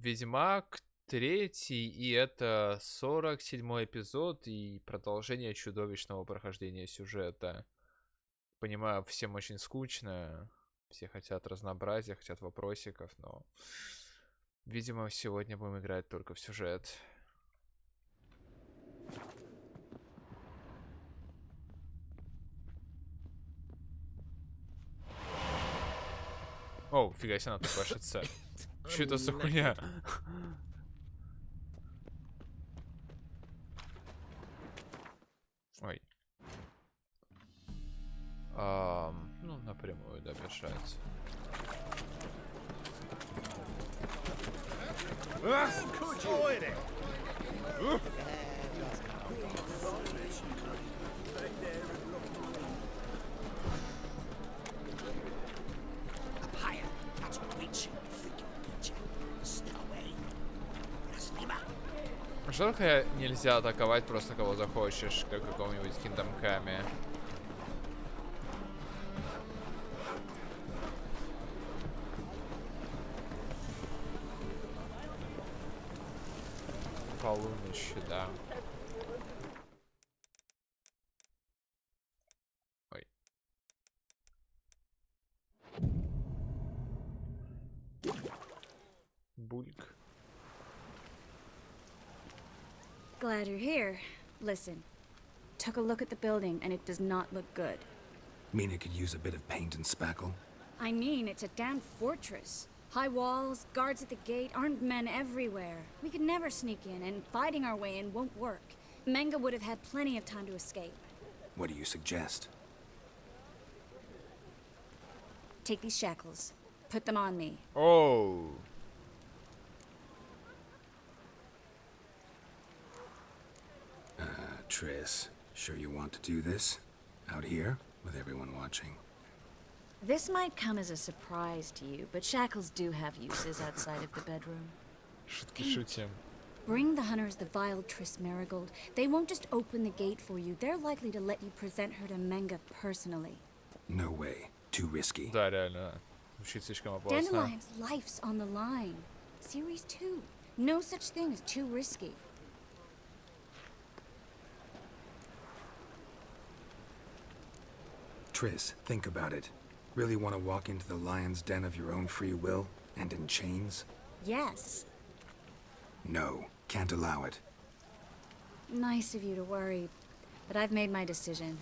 Ведьмак третий, и это 47-й эпизод и продолжение чудовищного прохождения сюжета. Понимаю, всем очень скучно, все хотят разнообразия, хотят вопросиков, но, видимо, сегодня будем играть только в сюжет. О, фига себе, она тут пашется. Что это за хуйня? Ой. Ну, напрямую добежать. Жалко, нельзя атаковать просто кого захочешь, как в каком-нибудь Kingdom Come. Полуночи, да. Ой. Бульк. Glad you're here. Listen, took a look at the building and it does not look good. Mean it could use a bit of paint and spackle? I mean, it's a damn fortress. High walls, guards at the gate, armed men everywhere. We could never sneak in, and fighting our way in won't work. Menge would have had plenty of time to escape. What do you suggest? Take these shackles. Put them on me. Oh. Triss, sure you want to do this? Out here, with everyone watching? This might come as a surprise to you, but shackles do have uses outside of the bedroom. Шутки шутим. Bring the hunters the vile Triss Marigold. They won't just open the gate for you. They're likely to let you present her to Menge personally. No way. Too risky. Да, реально. Звучит слишком опасно. Dandelion's life's on the line. Series 2. No such thing as too risky. Triss, think about it. Really want to walk into the lion's den of your own free will, and in chains? Yes. No, can't allow it. Nice of you to worry, but I've made my decision,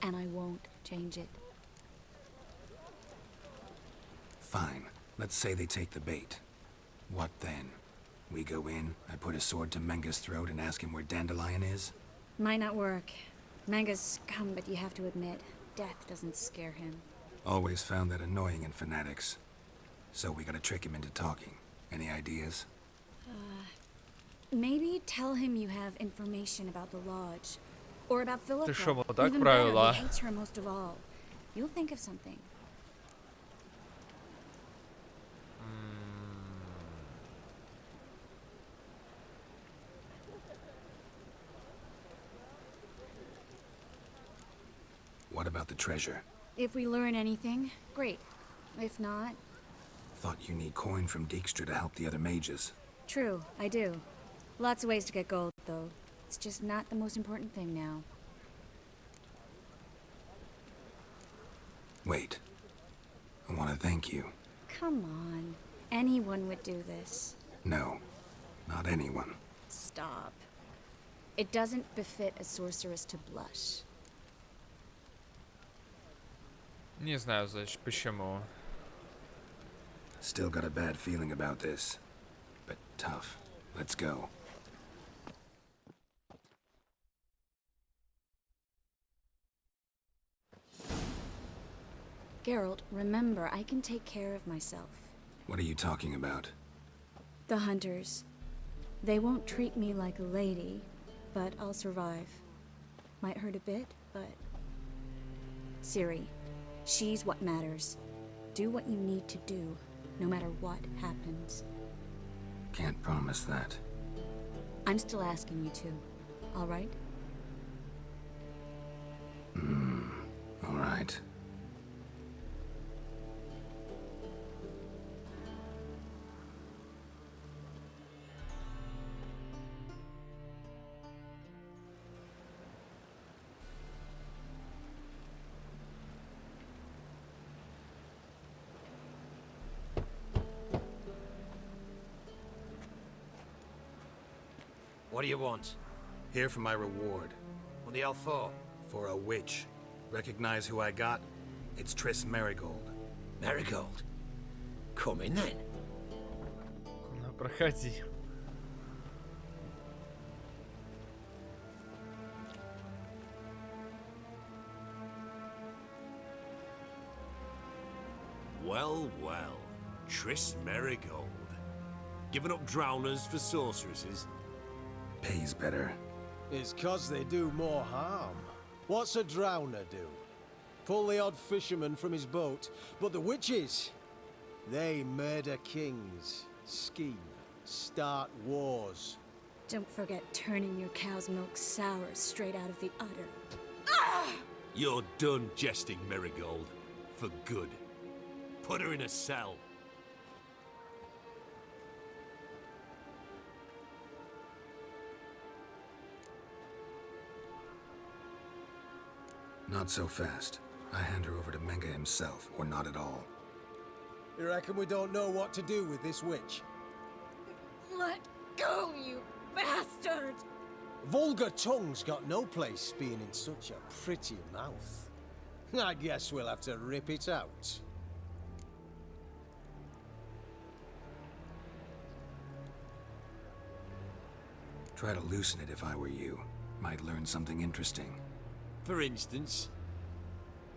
and I won't change it. Fine. Let's say they take the bait. What then? We go in, I put a sword to Menge's throat and ask him where Dandelion is? Might not work. Menge's scum, but you have to admit, death doesn't scare him. Always found that annoying in fanatics. So we gotta trick him into talking. Any ideas? Maybe tell him you have information about the lodge. Or about Philippa. Ты шо, вот так Even better, правила? he hates her most of all. You'll think of something. What about the treasure? If we learn anything, great. If not... Thought you need coin from Dijkstra to help the other mages. True, I do. Lots of ways to get gold, though. It's just not the most important thing now. Wait. I want to thank you. Come on. Anyone would do this. No, not anyone. Stop. It doesn't befit a sorceress to blush. Не знаю, значит, почему. Still got a bad feeling about this. But tough. Let's go. Geralt, remember, I can take care of myself. What are you talking about? The hunters. They won't treat me like a lady, but I'll survive. Might hurt a bit, but... Ciri, she's what matters. Do what you need to do, no matter what happens. Can't promise that. I'm still asking you to, all right? All right. What do you want? Here for my reward. What the hell for? For a witch. Recognize who I got? It's Triss Merigold. Marigold. Come in then. Ну, проходи. Well, well. Triss Merigold. Giving up drowners for sorceresses? Pays better. It's 'cause they do more harm. What's a drowner do? Pull the odd fisherman from his boat, but the witches, they murder kings, scheme, start wars. Don't forget turning your cow's milk sour straight out of the udder. You're done jesting, Merigold. For good. Put her in a cell. Not so fast. I hand her over to Menge himself, or not at all. You reckon we don't know what to do with this witch? Let go, you bastard! Vulgar tongue's got no place being in such a pretty mouth. I guess we'll have to rip it out. Try to loosen it if I were you. Might learn something interesting. For instance,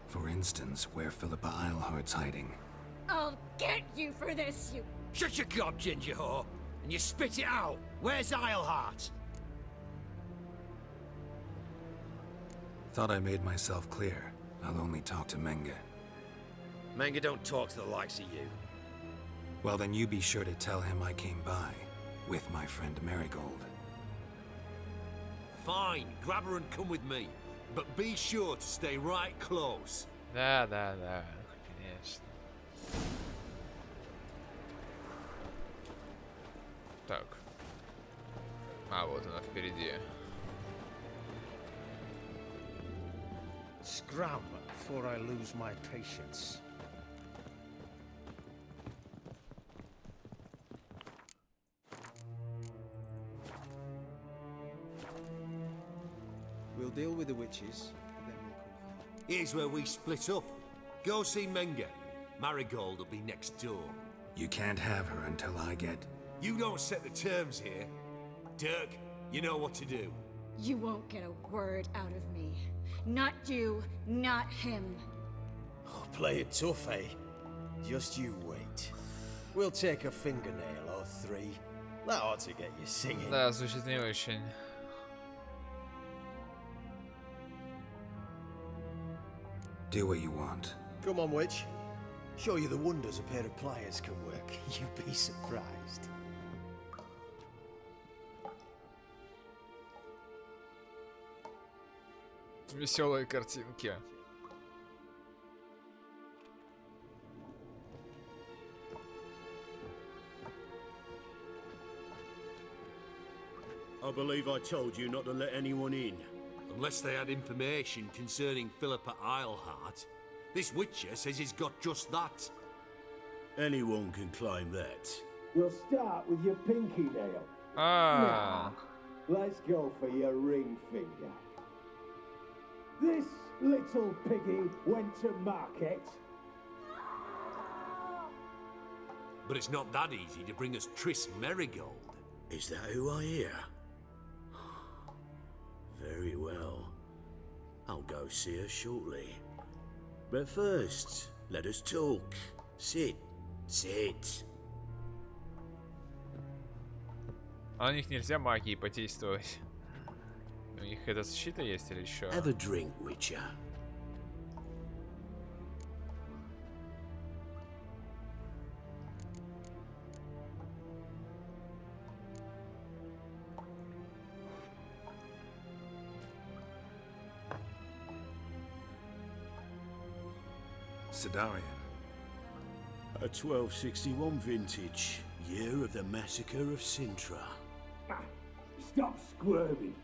For instance, where Philippa Eilhart's hiding. I'll get you for this, you... Shut your gob, ginger whore, and you spit it out. Where's Eilhart? Thought I made myself clear. I'll only talk to Menge. Menge don't talk to the likes of you. Well, then you be sure to tell him I came by. With my friend Merigold. fine, grab her and come with me. But be sure to stay right close. Да, конечно. Так. А, вот она впереди. Scram before I lose my patience. We'll deal with the witches, then we'll come. Here's where we split up. Go see Menge. Marigold will be next door. You can't have her until I get... You don't set the terms here. Dirk, you know what to do. You won't get a word out of me. Not you, not him. Oh, play it tough, eh? Just you wait. We'll take a fingernail or three. That ought to get you singing. Да, звучит не очень. Do what you want. Come on, witch. Show you the wonders a pair of pliers can work. You'd be surprised. Веселые картинки. I believe I told you not to let anyone in. Unless they had information concerning Philippa Eilhart. This Witcher says he's got just that. Anyone can claim that. We'll start with your pinky nail. А, Let's go for your ring finger. This little piggy went to market. But it's not that easy to bring us Triss Merigold. Is that who I hear? Very well. I'll go see her shortly. But first, let us talk. Sit. Sit. а на них нельзя магией подействовать. У них эта защита есть или еще? Have a drink, Witcher. Sidarian. A 1261 vintage, year of the massacre of Sintra. Stop squirming.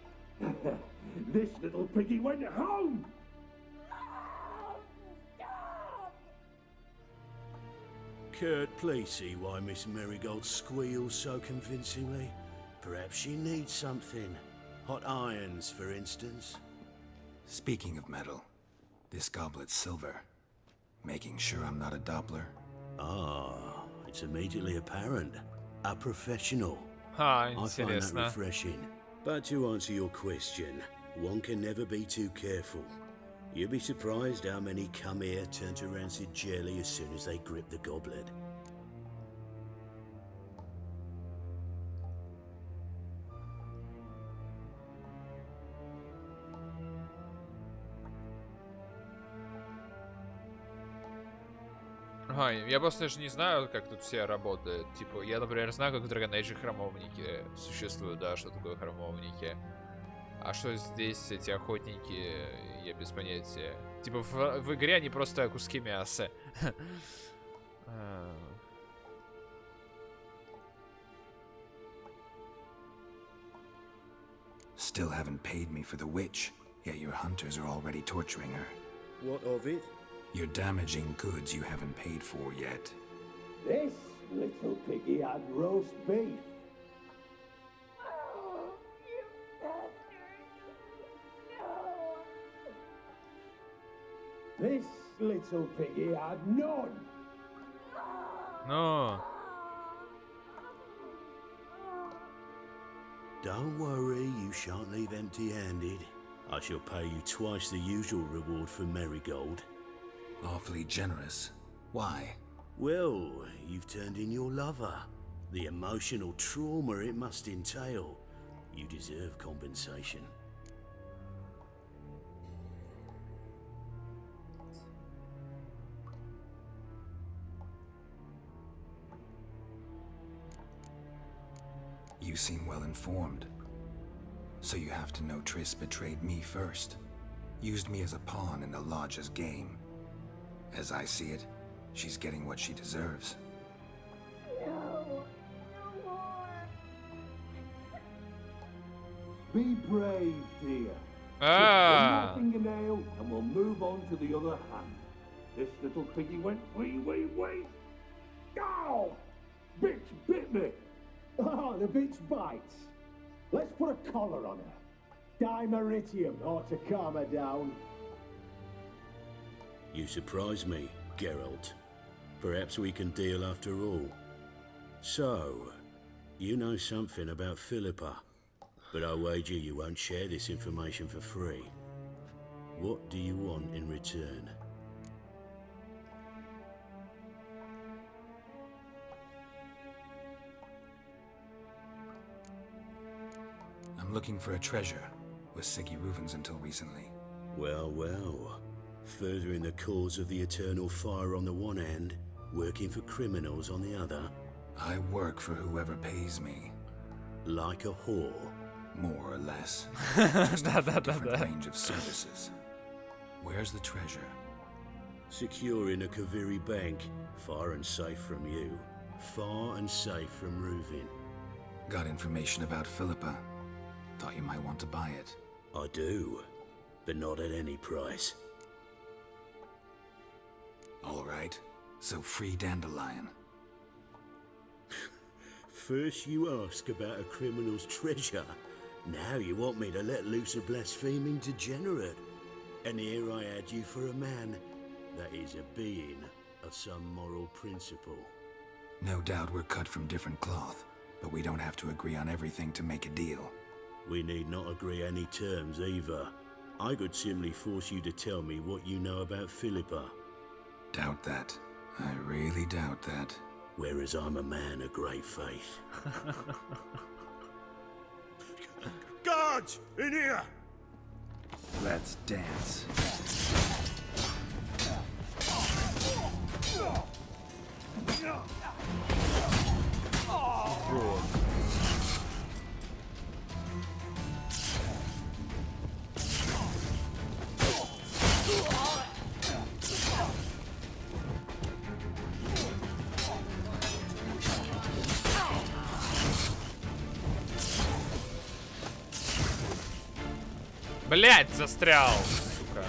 This little piggy went home. Kurt, please see why Miss Merigold squeals so convincingly. Perhaps she needs something. Hot irons, for instance. Speaking of metal, this goblet's silver. Making sure I'm not a Doppler. Ah, it's immediately apparent. A professional. Ха, I find that интересно. refreshing. But to answer your question, one can never be too careful. You'd be surprised how many come here turn to rancid jelly as soon as they grip the goblet. Ага, я просто даже не знаю, как тут все работают. Типа, я, например, знаю, как в Dragon Age храмовники существуют, да, что такое храмовники. А что здесь эти охотники, я без понятия. Типа, в игре они просто куски мяса. Still haven't paid me for the witch, yet your hunters are already torturing her. What of it? You're damaging goods you haven't paid for yet. This little piggy had roast beef. This little piggy had none. Но... Don't worry, you shan't leave empty-handed. I shall pay you twice the usual reward for Marigold. Awfully generous. Why? Well, you've turned in your lover. The emotional trauma it must entail. You deserve compensation. You seem well informed. So you have to know Triss betrayed me first. Used me as a pawn in the Lodge's game. As I see it, she's getting what she deserves. No, no more. Be brave, dear. А, Just one more fingernail, and we'll move on to the other hand. This little piggy went wee. Ow! Bitch bit me. Oh, the bitch bites. Let's put a collar on her. Dimeritium ought to calm her down. You surprise me, Geralt. Perhaps we can deal after all. So, you know something about Philippa, but I wager you won't share this information for free. What do you want in return? I'm looking for a treasure. Was Siggy Reuven's until recently. Well, furthering the cause of the eternal fire on the one hand, working for criminals on the other. I work for whoever pays me. Like a whore. More or less. Just a Да-да-да-да. different range of services. Where's the treasure? Secure in a Kaviri bank, far and safe from you. Far and safe from Reuven. Got information about Philippa. Thought you might want to buy it. I do, but not at any price. All right. So free Dandelion. First you ask about a criminal's treasure. Now you want me to let loose a blaspheming degenerate. And here I had you for a man. That is a being of some moral principle. No doubt we're cut from different cloth, but we don't have to agree on everything to make a deal. We need not agree any terms either. I could simply force you to tell me what you know about Philippa. Doubt that. I really doubt that. Whereas I'm a man of great faith. Guards! In here! Let's dance. блять, застрял, сука.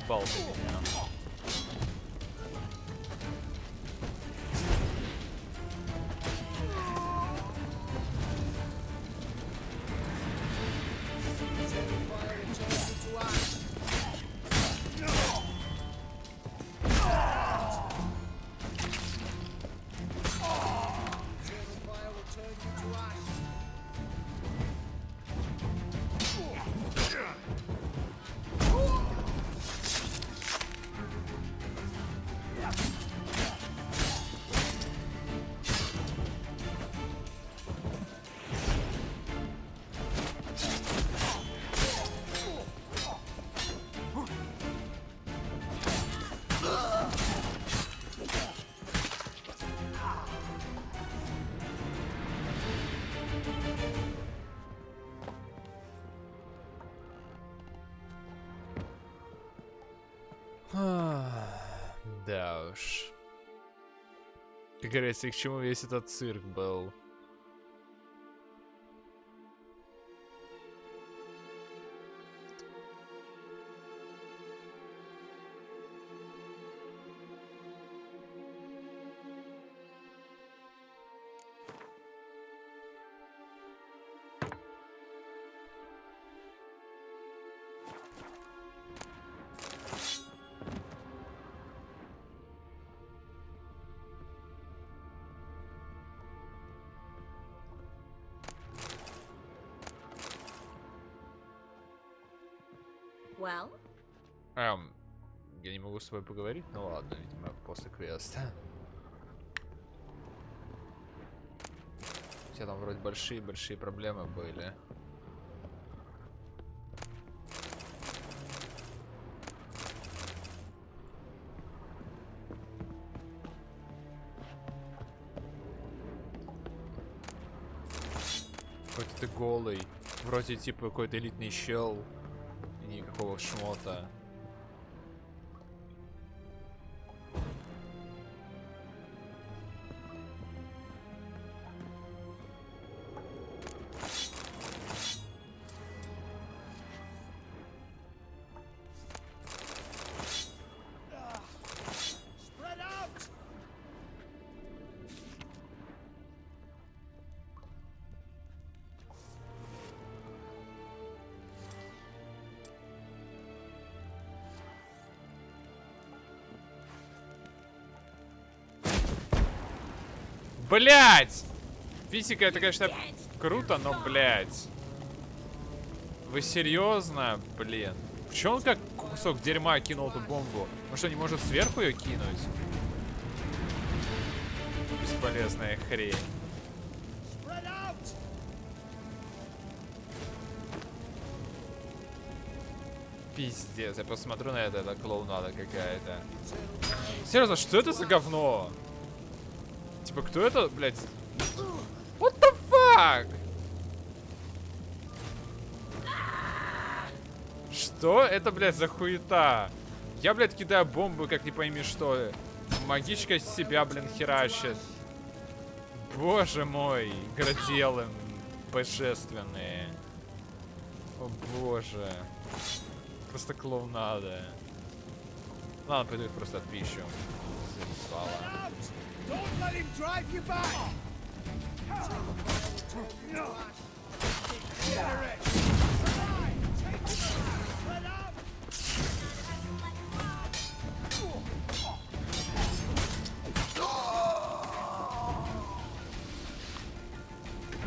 заебал ты меня. Да уж. Как говорится, и к чему весь этот цирк был? Well? Я не могу с тобой поговорить? Ну ладно, видимо, после квеста. У тебя там вроде большие-большие проблемы были. Какой-то ты голый. Вроде типа какой-то элитный чел. Никакого шмота. Блять! Физика это, конечно, круто, но, блять. Вы серьезно? Блин. Почему он как кусок дерьма кинул эту бомбу? Он что, не может сверху ее кинуть? Бесполезная хрень. Пиздец, я посмотрю на это клоунада какая-то. Серьезно, что это за говно? Типа, кто это, блядь? What the fuck? Что это, блядь, за хуета? Я, блядь, кидаю бомбы, как не пойми что. Магичка из себя, блин, херачит. Боже мой, граделы божественные. О боже. Просто клоунада. Ладно, пойду их просто отпищу. Заебало. Don't let him drive you back!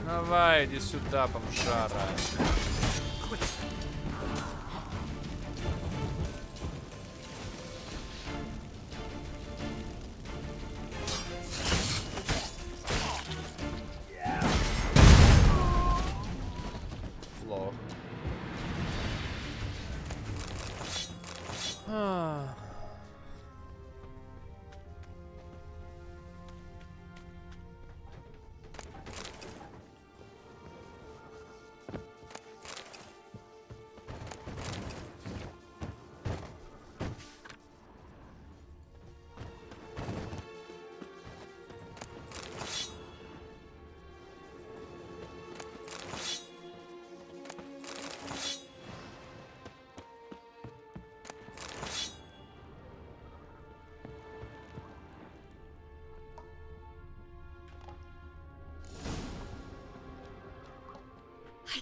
Давай, иди сюда, бомжара.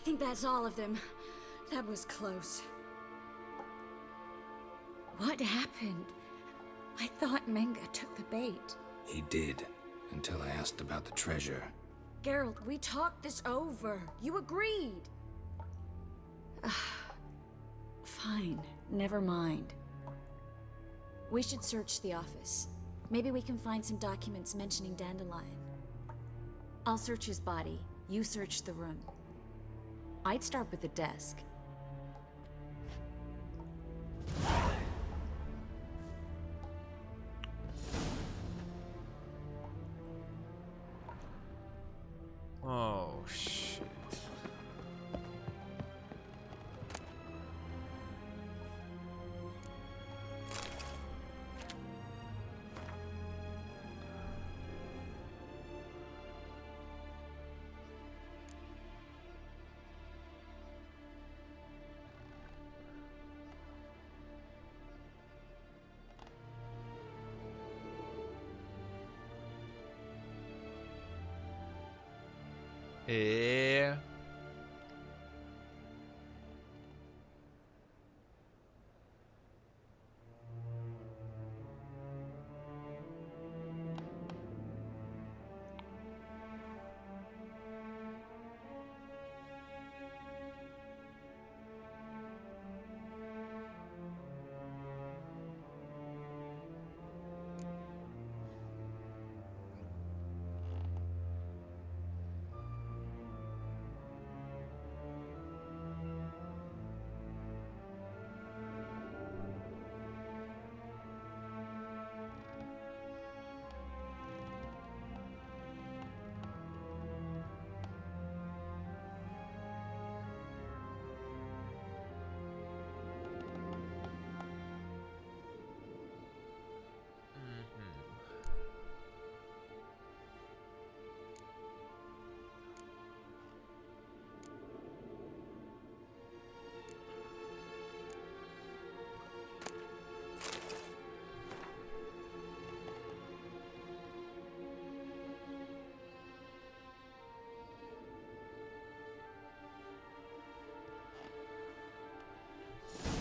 think that's all of them. That was close. What happened? I thought Menge took the bait. He did, until I asked about the treasure. Geralt, we talked this over. You agreed. Fine, never mind. We should search the office. Maybe we can find some documents mentioning Dandelion. I'll search his body. You search the room. I'd start with the desk. Oh, shit.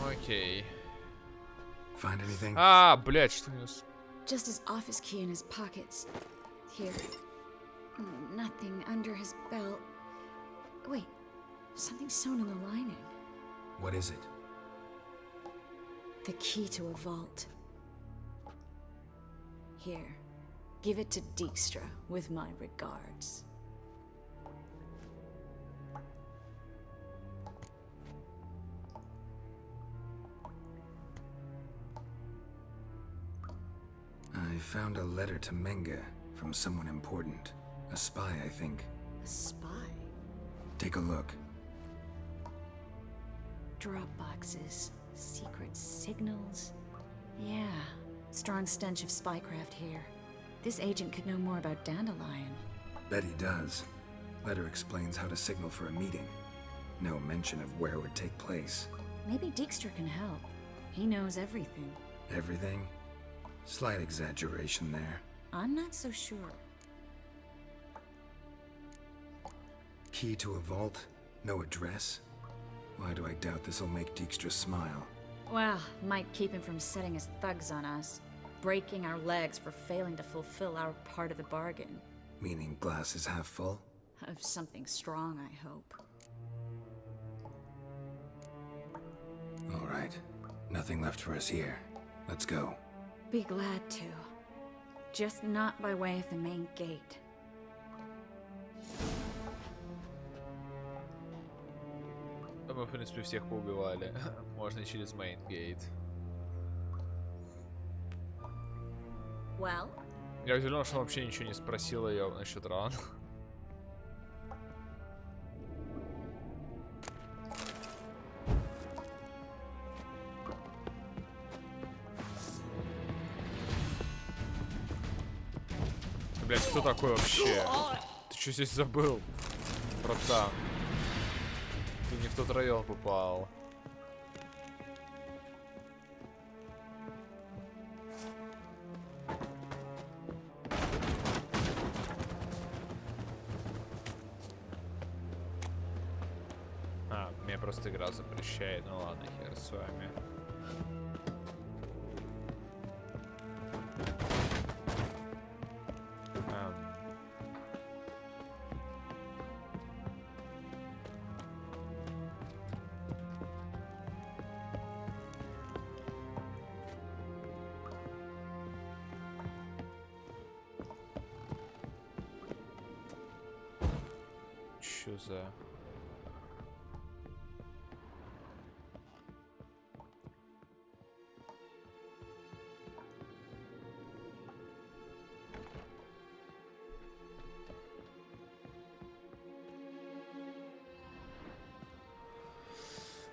Окей. Find anything? А, блядь, что у него... Just his office key in his pockets. Here. Nothing under his belt. Wait, something sewn in the lining. What is it? The key to a vault. Here, give it to Dijkstra with my regards. I found a letter to Menge from someone important. A spy, I think. A spy? Take a look. Drop boxes, secret signals. Yeah, strong stench of spycraft here. This agent could know more about Dandelion. Bet he does. Letter explains how to signal for a meeting. No mention of where it would take place. Maybe Dijkstra can help. He knows everything. Everything? Slight exaggeration there. I'm not so sure. Key to a vault? No address? Why do I doubt this'll make Dijkstra smile? Well, might keep him from setting his thugs on us. Breaking our legs for failing to fulfill our part of the bargain. Meaning glass is half full? Of something strong, I hope. All right. Nothing left for us here. Let's go. Be glad to. Just not by way of the main gate. Мы, в принципе, всех поубивали. Можно через мейн-гейт. Well? Я удивлен, что он вообще ничего не спросил ее насчет ран. Блять, кто такой вообще? Ты что здесь забыл, братан? Ты не в тот район попал. Мне просто игра запрещает. Ну ладно, хер с вами. Чё за...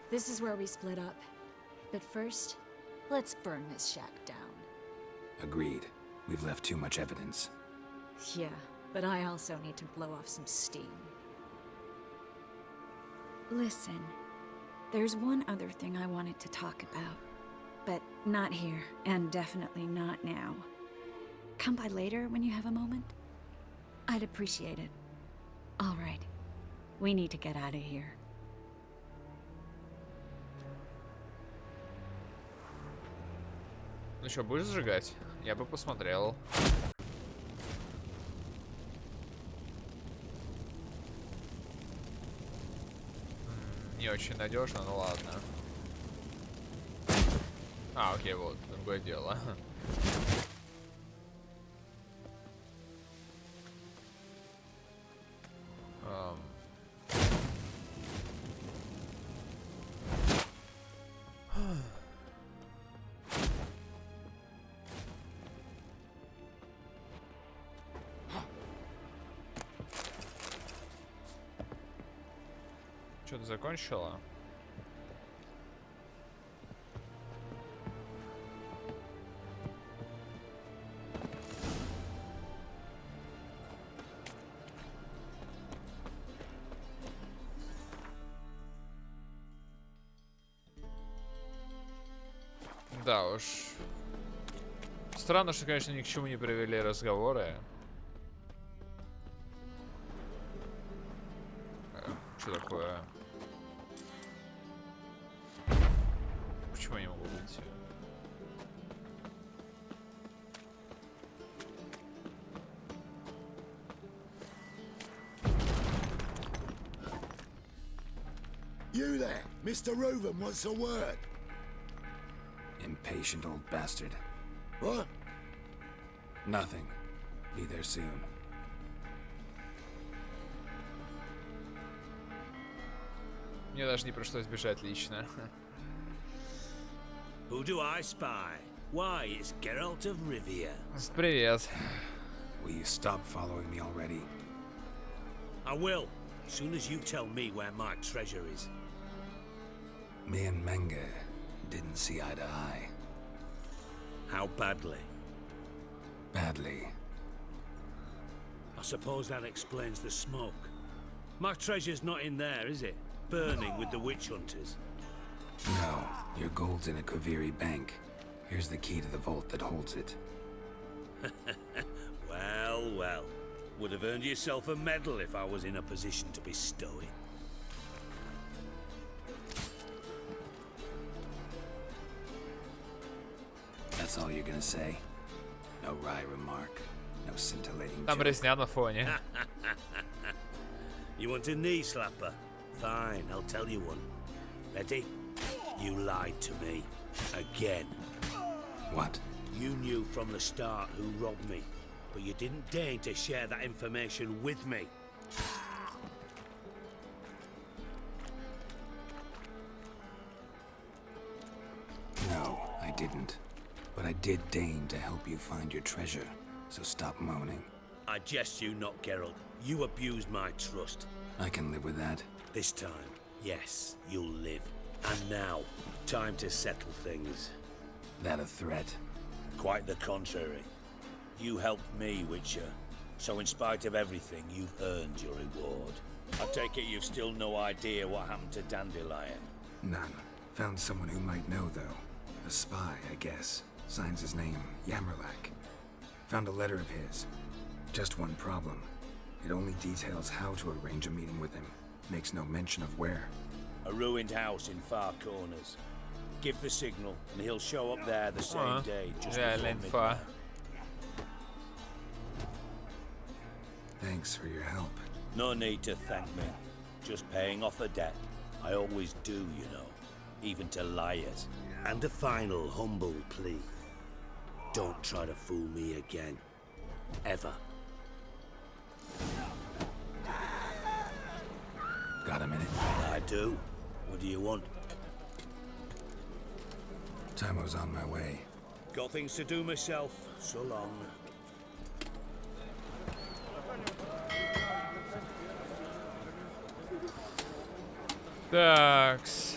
This is where we split up. But first, let's burn this shack down. Agreed. We've left too much evidence. Yeah, but I also need to blow off some steam. Listen, there's one other thing I wanted to talk about. But not here, and definitely not now. Come by later when you have a moment? I'd appreciate it. All right. We need to get out of here. Ну что, будешь сжигать? Я бы посмотрел. Не очень надежно, ну ладно. А, окей, вот, другое дело. Что, ты закончила? Да уж. Странно, что, конечно, ни к чему не привели разговоры. Что такое? Почему я не могу выйти? You there, Mr. Roven wants a word. Impatient old bastard. What? Nothing. Be there soon. Мне даже не пришлось бежать лично. Who do I spy? Why, it's Geralt of Rivia. Привет. Will you stop following me already? I will, as soon as you tell me where my treasure is. Me and Menge didn't see eye to eye. How badly? Badly. I suppose that explains the smoke. My treasure's not in there, is it? Burning with the witch hunters. No, your gold's in a Kaviri bank. Here's the key to the vault that holds it. Well, well. Would have earned yourself a medal if I was in a position to bestow it. That's all you're gonna say? No wry remark, no scintillating Там joke. резня на фоне. You want a knee slapper? Fine, I'll tell you one. Ready? You lied to me. Again. What? You knew from the start who robbed me, but you didn't deign to share that information with me. No, I didn't. But I did deign to help you find your treasure, so stop moaning. I jest you not, Geralt. You abused my trust. I can live with that. This time, yes, you'll live. And now, time to settle things. That a threat? Quite the contrary. You helped me, Witcher. So in spite of everything, you've earned your reward. I take it you've still no idea what happened to Dandelion. None. Found someone who might know, though. A spy, I guess. Signs his name, Yammerlack. Found a letter of his. Just one problem. It only details how to arrange a meeting with him. Makes no mention of where. A ruined house in far corners. Give the signal, and he'll show up there the same day, just before midnight. Thanks for your help. No need to thank me. Just paying off a debt. I always do, you know. Even to liars. And a final humble plea. Don't try to fool me again. Ever. Got a minute? I do. What do you want? Time was on my way. Got things to do myself. So long. Такс.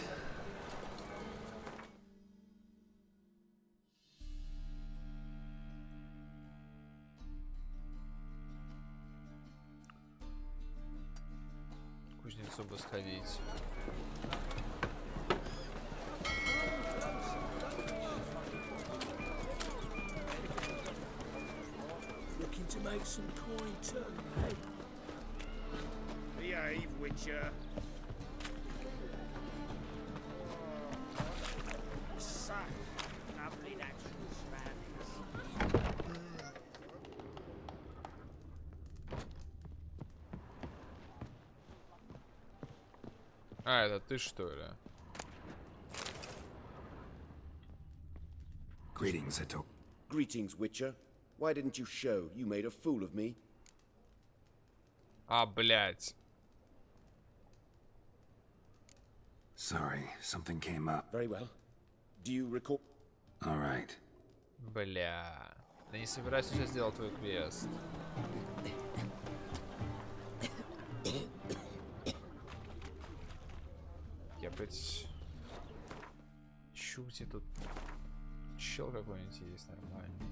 К кузнецу бы сходить. Looking to make some coin too, hey? Behave, Witcher. Lovely natural surroundings. А, это ты что ли? Greetings, Ito. Greetings, Witcher. Why didn't you show? You made a fool of me. А, блядь. Sorry, something came up. Very well. Do you recall? All right. Бля. Да не собираюсь сейчас сделать твой квест. Я опять... Чё, где тут... Чел какой-нибудь есть нормальный.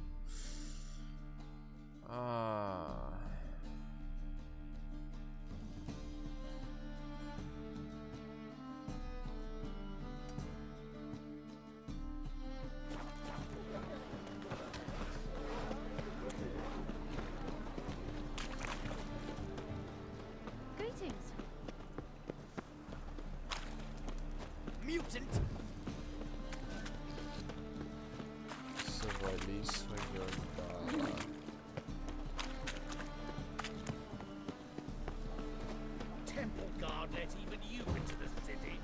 Greetings. Mutant! Завали своё ебало. Temple guard let even you into the city.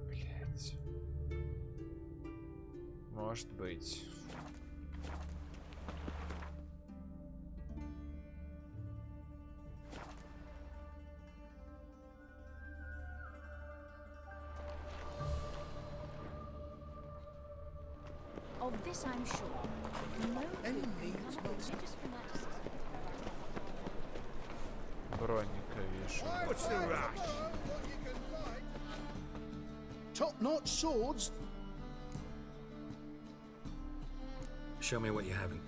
Блять. Может быть. Of this I'm sure. No religious fanaticism. Броника вижу. What's the rush? Top-notch swords. Show me what you haven't.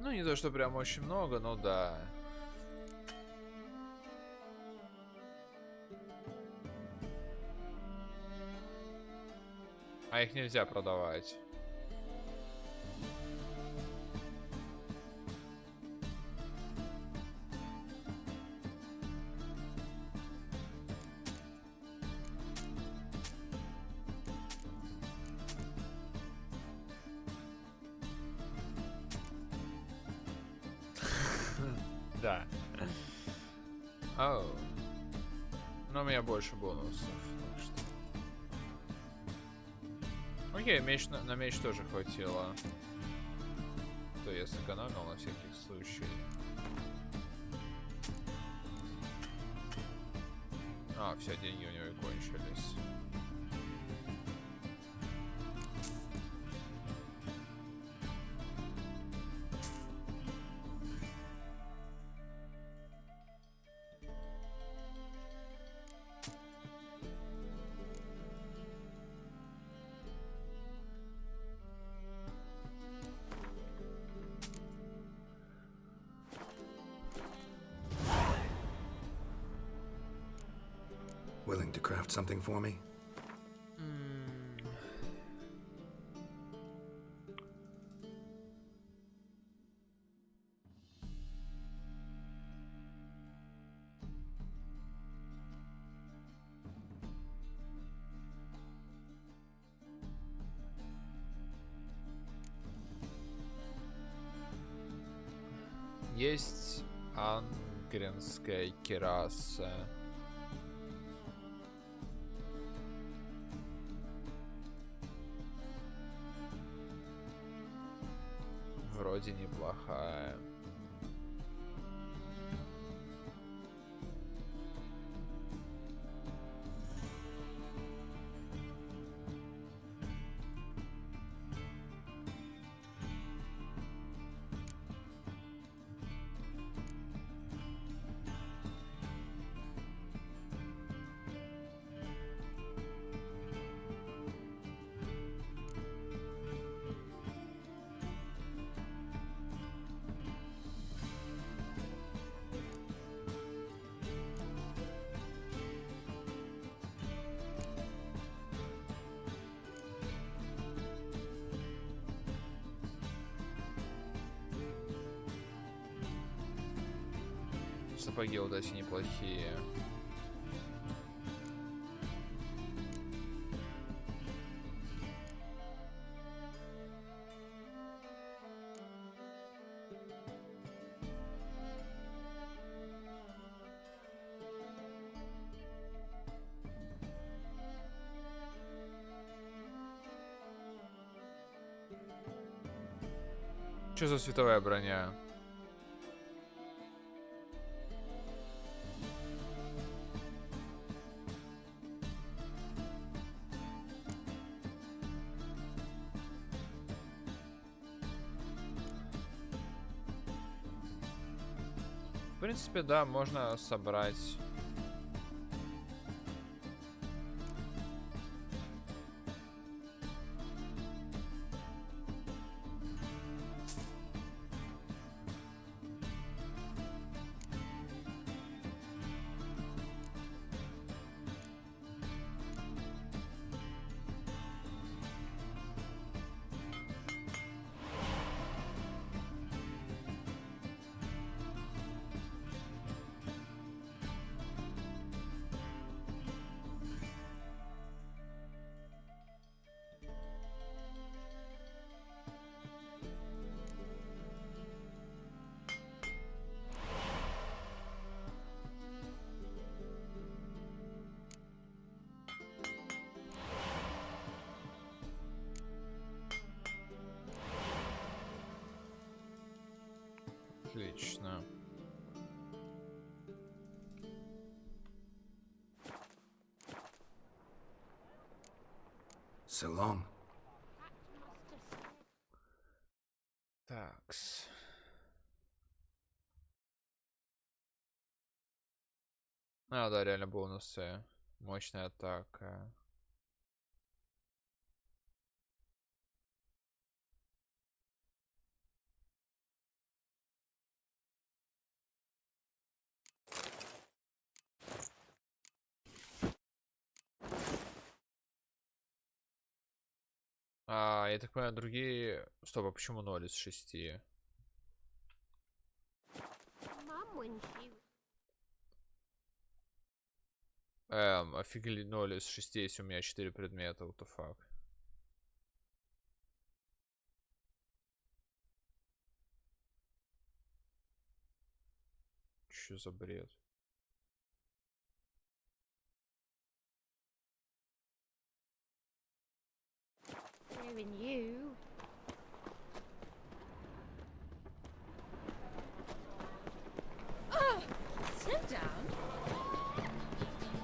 Ну, не то, что прям очень много, но да. А их нельзя продавать. Да. Оу. Но у меня больше бонусов. Так что... Окей, меч на меч тоже хватило. То я сэкономил на всяких случаях. А, все, деньги у него и кончились. Willing to craft something for me? Есть ангренская кираса. Вроде неплохая. Сапоги вот эти неплохие. Что за световая броня? В принципе, да, можно собрать. Отлично. So long. Такс. А, да, реально бонусы. Мощная атака. Я так понимаю, другие... Стоп, а почему 0 из 6? Офигели 0 из 6, если у меня 4 предмета, what the fuck. Чё за бред? You. Sit down.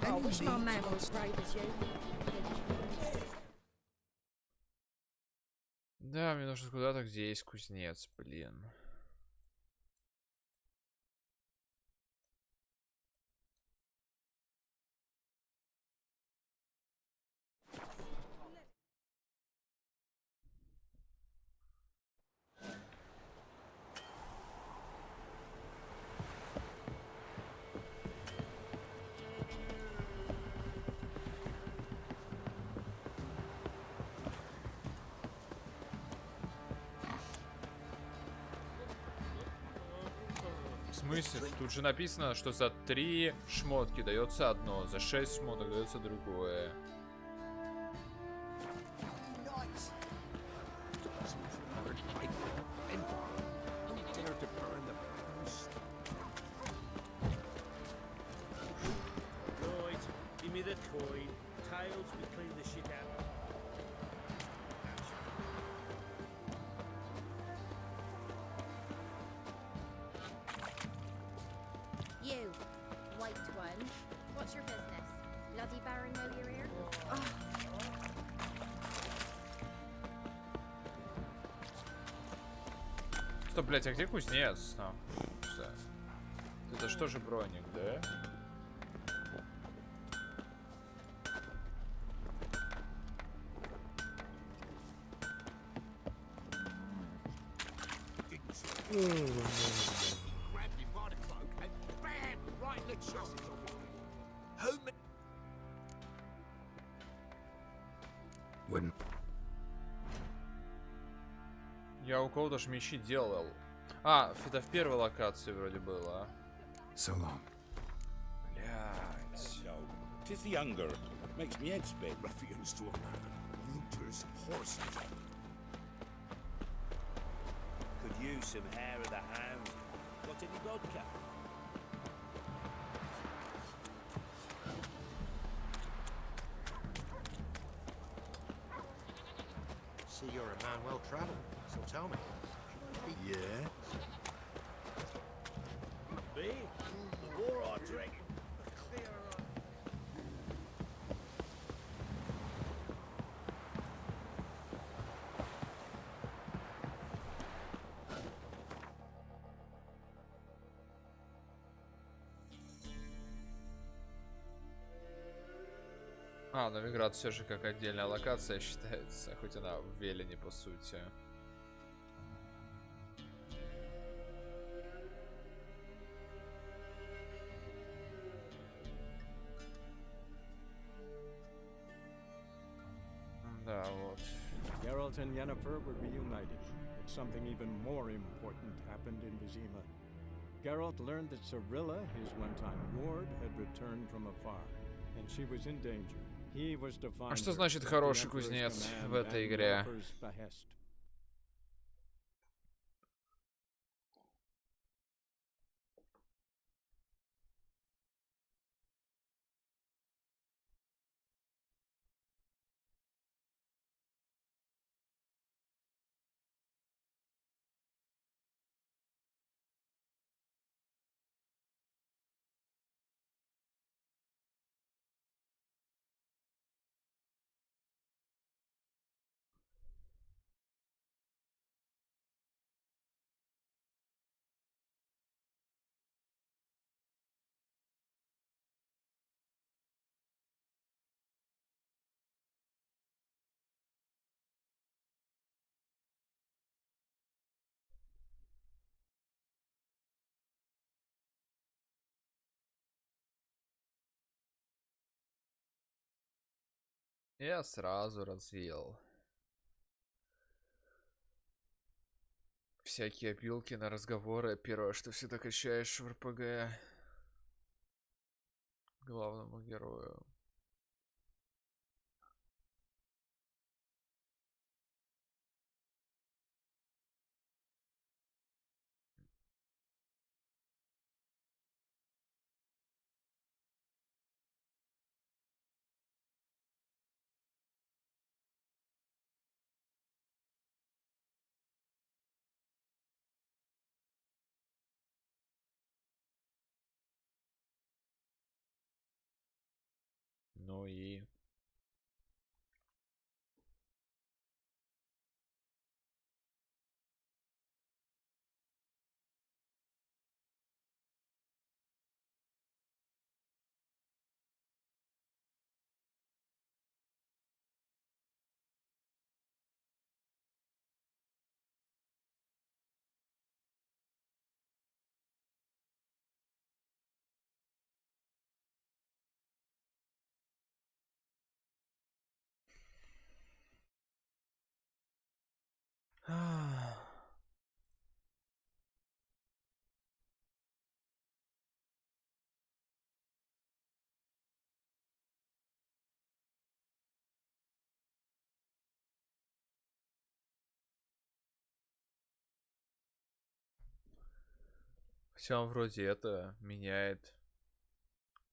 I wish my man was brave as you. Да, мне нужно куда-то, где есть кузнец, блин. В смысле? Тут же написано, что за 3 шмотки дается одно, за 6 шмоток дается другое. You, white one. What's your business? Bloody Baron know you're here? Стоп, блять, а где кузнец? Это что же броник, да? Я у кого-то ж мечи делал. Это в первой локации вроде было. So long. Блять. Tis the hunger. Makes me head spin. Ruffians to a man. Looters, horses. Could use some hair of the hound. Got any vodka? See, you're a man well traveled, so tell me. Yeah? Me? The war I drink. Новиград все же как отдельная локация считается, хоть она в Велине по сути. Да, вот. Geralt and Yennefer were reunited, but something even more important happened in Vizima. Geralt learned that Cirilla, his one-time ward, had returned from afar, and she was in danger. He was to find что her значит at the хороший Emperor's кузнец command в этой and игре? Yennefer's behest. Я сразу развеял. всякие опилки на разговоры. Первое, что всегда качаешь в РПГ главному герою. Ну и... Хотя он вроде это меняет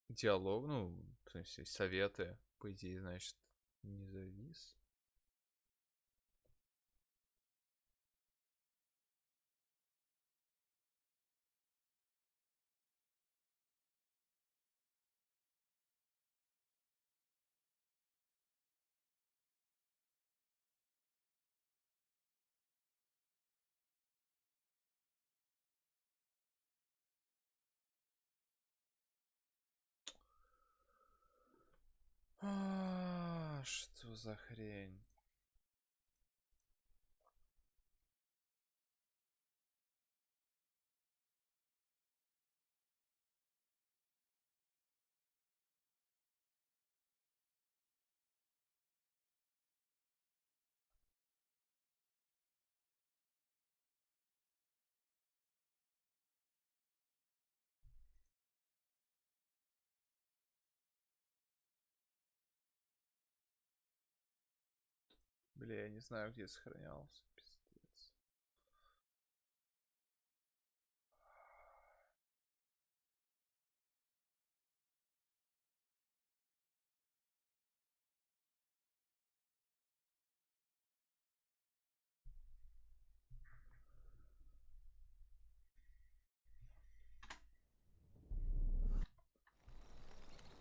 диалог, ну, в смысле, советы, по идее, значит, не завис. Что за хрень? Бля, я не знаю, где сохранялся. Пиздец.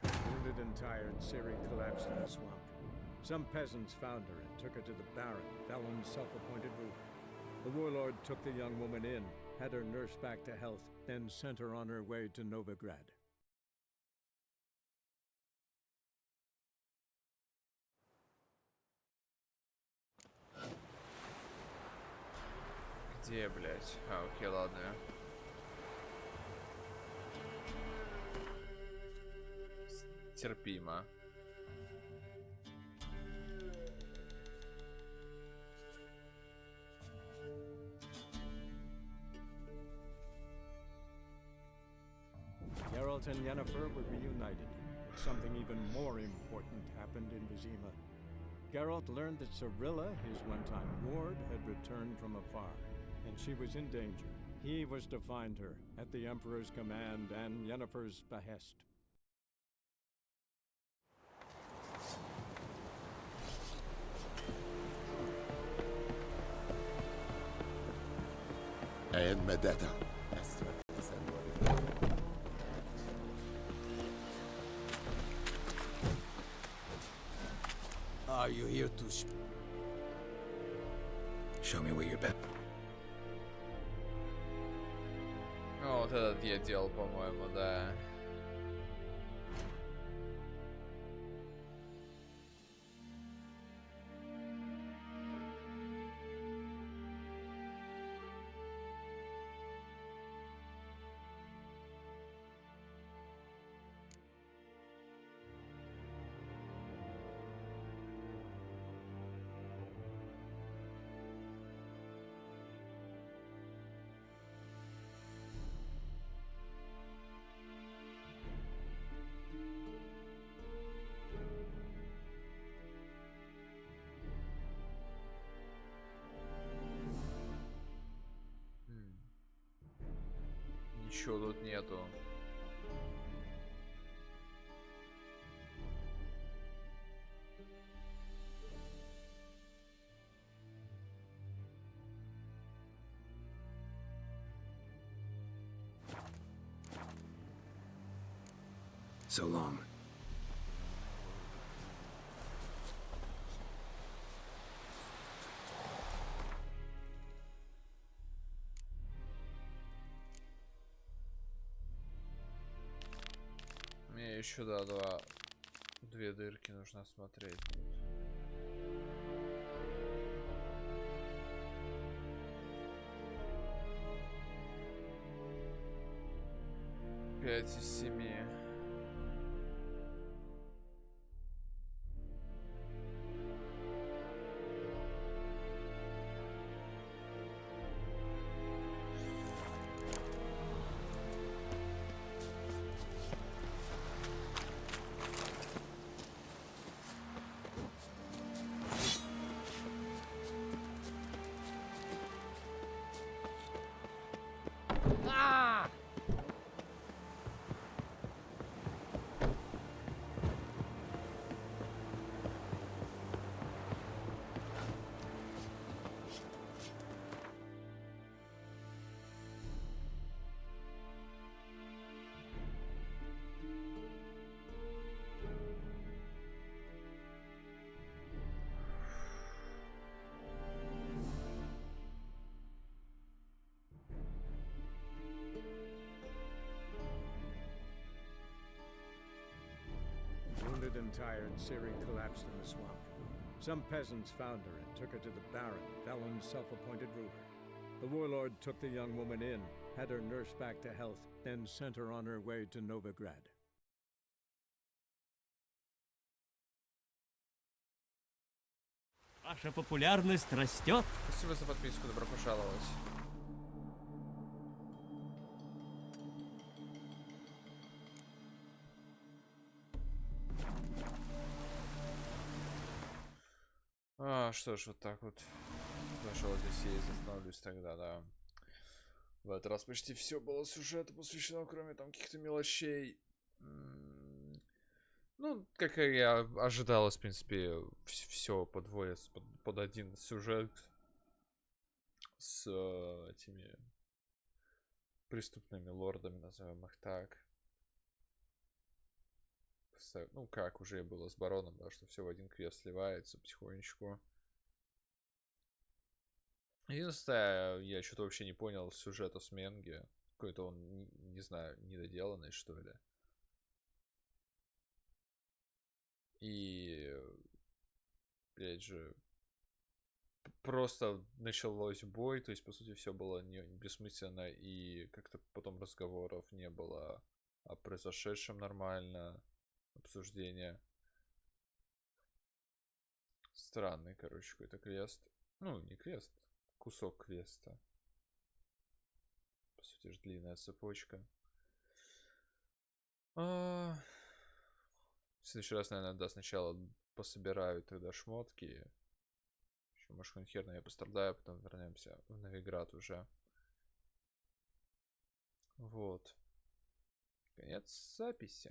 Wounded and tired, Ciri collapsed in the swamp. Some peasants found her and took her to the Baron, Valen's self-appointed ruler. The warlord took the young woman in, had her nursed back to health, then sent her on her way to Novigrad. Где, блядь? А, окей, ладно. Терпимо. Geralt and Yennefer were reunited, but something even more important happened in Vizima. Geralt learned that Cirilla, his one-time ward, had returned from afar, and she was in danger. He was to find her, at the Emperor's command and Yennefer's behest. And Medetta. Are you here to Show me where you're bet. Ну, вот этот я делал, по-моему, да. ничего тут нету. So long. Мне еще, да, две дырки нужно смотреть. Пять из 7. Wounded and tired, Ciri collapsed in the swamp. Some peasants found her and took her to the Baron, Valen's self-appointed ruler. The warlord took the young woman in, had her nursed back to health, then sent her on her way to Novigrad. Ваша популярность растет. Спасибо за подписку, добро пожаловать. Что ж, вот так вот. Зашел здесь и остановлюсь тогда, да. В этот раз почти все было сюжету посвящено, кроме там каких-то мелочей. Ну, как и я ожидалось, в принципе, все подводится под один сюжет с этими преступными лордами, назовем их так. Ну, как уже было с бароном, да, что все в один квест сливается потихонечку. Единственное, я что-то вообще не понял сюжета с МЕНГЕ. Какой-то он, не знаю, недоделанный, что ли. И, опять же, просто началось бой, то есть, по сути, все было бессмысленно, и как-то потом разговоров не было о произошедшем нормально, обсуждения. Странный, короче, какой-то квест. Ну, не квест, кусок квеста. По сути же, длинная цепочка. В следующий раз, наверное, да, сначала пособираю тогда шмотки. Еще, может, хоть хер, я пострадаю, потом вернемся в Новиград уже. Вот. Конец записи.